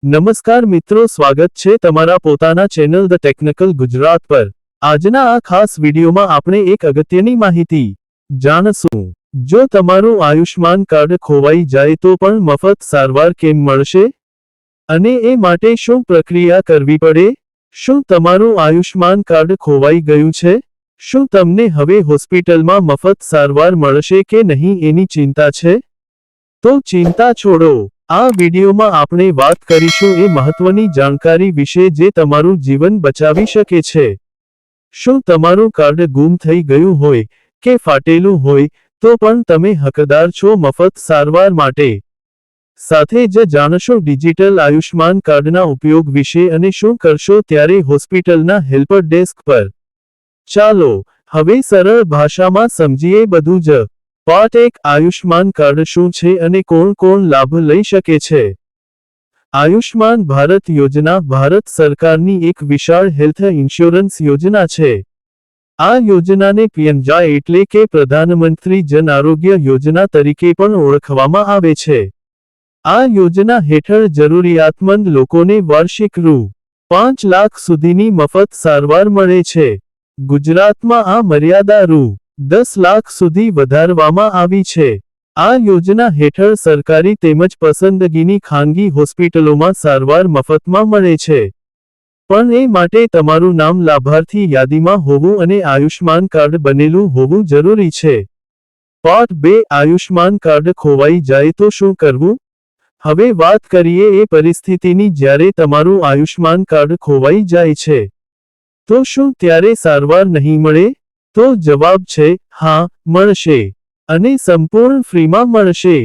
નમસ્કાર મિત્રો, સ્વાગત છે તમારા પોતાના ચેનલ ધ ટેકનિકલ ગુજરાત પર। આજના આ ખાસ વિડીયોમાં આપણે એક અગત્યની માહિતી જાણશું। જો તમારું આયુષ્માન કાર્ડ ખોવાઈ જાય તો પણ મફત સારવાર કેમ મળશે અને એ માટે શું પ્રક્રિયા કરવી પડે? શું તમારું આયુષ્માન કાર્ડ ખોવાઈ ગયું છે? શું તમને હવે હોસ્પિટલમાં મફત સારવાર મળશે કે નહીં એની ચિંતા છે? તો ચિંતા છોડો, આ વિડીયોમાં આપણે વાત કરીશું એ મહત્વની જાણકારી વિશે જે તમારું જીવન બચાવી શકે છે। શું તમારું કાર્ડ ગુમ થઈ ગયું હોય કે ફાટેલું હોય તો પણ તમે હકદાર છો મફત સારવાર માટે। સાથે જ જાણશો ડિજિટલ આયુષ્માન કાર્ડના ઉપયોગ વિશે અને શું કરશો ત્યારે હોસ્પિટલના હેલ્પ ડેસ્ક પર। ચાલો હવે સરળ ભાષામાં સમજીએ બધું જ। પાર્ટ 1, આયુષ્માન કાર્ડ શું છે અને કોણ કોણ લાભ લઈ શકે છે? આયુષ્માન ભારત યોજના ભારત સરકારની એક વિશાળ હેલ્થ ઇન્સ્યોરન્સ યોજના છે। આ યોજનાને પીએમજય એટલે કે પ્રધાનમંત્રી જન આરોગ્ય યોજના તરીકે પણ ઓળખવામાં આવે છે। આ યોજના હેઠળ જરૂરિયાતમંદ લોકોને વાર્ષિક રૂ. 5 લાખ સુધીની મફત સારવાર મળે છે। ગુજરાતમાં આ મર્યાદા રૂ. 10 લાખ સુધી વધારવામાં આવી છે। આ યોજના હેઠળ સરકારી તેમજ પસંદગીની ખાનગી હોસ્પિટલોમાં સારવાર મફતમાં મળે છે। પણ એ માટે તમારું નામ લાભાર્થી યાદીમાં હોવું અને આયુષ્માન કાર્ડ બનેલું હોવું જરૂરી છે। પાર્ટ 2, આયુષ્માન કાર્ડ ખોવાઈ જાય તો શું કરવું? હવે વાત કરીએ એ પરિસ્થિતિની જ્યારે તમારું આયુષ્માન કાર્ડ ખોવાઈ જાય છે। તો શું ત્યારે સારવાર નહીં મળે? તો જવાબ છે હા, મળશે, અને સંપૂર્ણ ફ્રીમાં મળશે।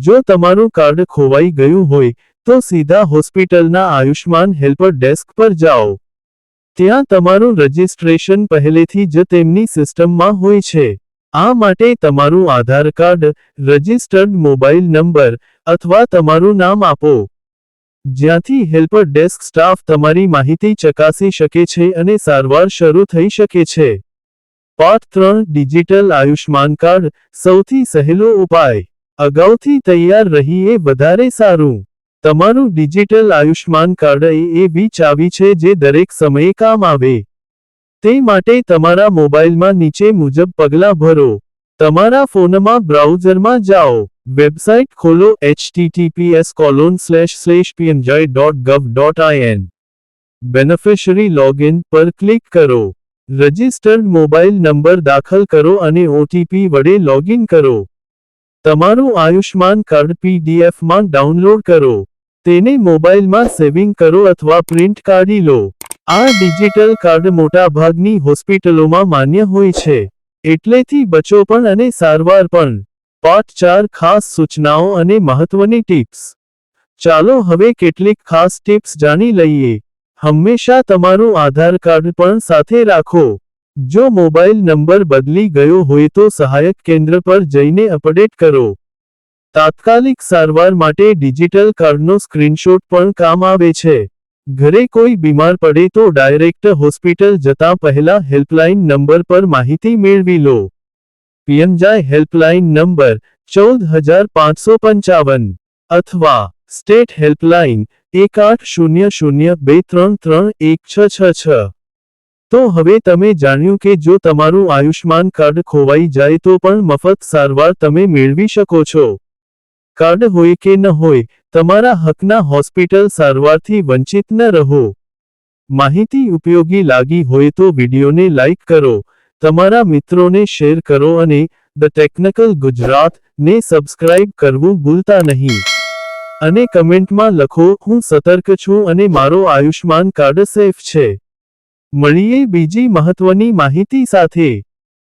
જો તમારું કાર્ડ ખોવાઈ ગયું હોય તો સીધા હોસ્પિટલના આયુષ્માન હેલ્પ ડેસ્ક પર જાઓ। ત્યાં તમારું રજિસ્ટ્રેશન પહેલેથી જ તેમની સિસ્ટમમાં હોય છે। આ માટે તમારું આધાર કાર્ડ, રજિસ્ટર્ડ મોબાઈલ નંબર અથવા તમારું નામ આપો, જ્યાંથી હેલ્પ ડેસ્ક સ્ટાફ તમારી માહિતી ચકાસી શકે છે અને સારવાર શરૂ થઈ શકે છે। પાર્ટ 3, ડિજિટલ આયુષ્માન કાર્ડ સૌથી સહેલો ઉપાય। અગાઉથી તૈયાર રહીએ વધારે સારું। તમારું ડિજિટલ આયુષ્માન કાર્ડ એ એવી ચાવી છે જે દરેક સમયે કામ આવે। તે માટે તમારા મોબાઈલમાં નીચે મુજબ પગલાં ભરો। તમારા ફોનમાં બ્રાઉઝરમાં જાઓ, વેબસાઇટ ખોલો https://pmj.gov.in, બેનિફિશરી લોગિન પર ક્લિક કરો, રજિસ્ટર્ડ મોબાઈલ નંબર દાખલ કરો અને ઓટીપી વડે લોગિન કરો। તમારું આયુષ્માન કાર્ડ પીડીએફમાં ડાઉનલોડ કરો, તેને મોબાઈલમાં સેવિંગ કરો અથવા પ્રિન્ટ કાઢી લો। આ ડિજિટલ કાર્ડ મોટાભાગની હોસ્પિટલોમાં માન્ય હોય છે, એટલેથી બચો પણ અને સારવાર પણ। પાર્ટ 4, ખાસ સૂચનાઓ અને મહત્વની ટિપ્સ। ચાલો હવે કેટલીક ખાસ ટિપ્સ જાણી લઈએ। હંમેશા તમારું આધાર કાર્ડ પણ સાથે રાખો। જો મોબાઈલ નંબર બદલી ગયો હોય તો સહાયક કેન્દ્ર પર જઈને અપડેટ કરો। તાત્કાલિક સારવાર માટે ડિજિટલ કાર્ડનો સ્ક્રીનશોટ પણ કામ આવે છે। ઘરે કોઈ બીમાર પડે તો ડાયરેક્ટ હોસ્પિટલ જતા પહેલા હેલ્પલાઇન નંબર પર માહિતી મેળવી લો। પીએમજય હેલ્પલાઇન નંબર 14555 અથવા સ્ટેટ હેલ્પલાઇન 1800233166। તો હવે તમે જાણ્યું કે જો તમારું આયુષ્માન કાર્ડ ખોવાઈ જાય તો પણ મફત સારવાર તમે મેળવી શકો છો। કાર્ડ હોય કે ન હોય, તમારા હકના હોસ્પિટલ સારવારથી વંચિત ન રહો। માહિતી ઉપયોગી લાગી હોય તો વિડીયોને લાઇક કરો, તમારા મિત્રોને શેર કરો અને ધ ટેકનિકલ ગુજરાત ને સબસ્ક્રાઇબ કરવું ભૂલતા નહીં। અને કમેન્ટમાં લખો, હું સતર્ક છું અને મારો આયુષ્માન કાર્ડ સેફ છે। મળીએ બીજી મહત્વની માહિતી સાથે।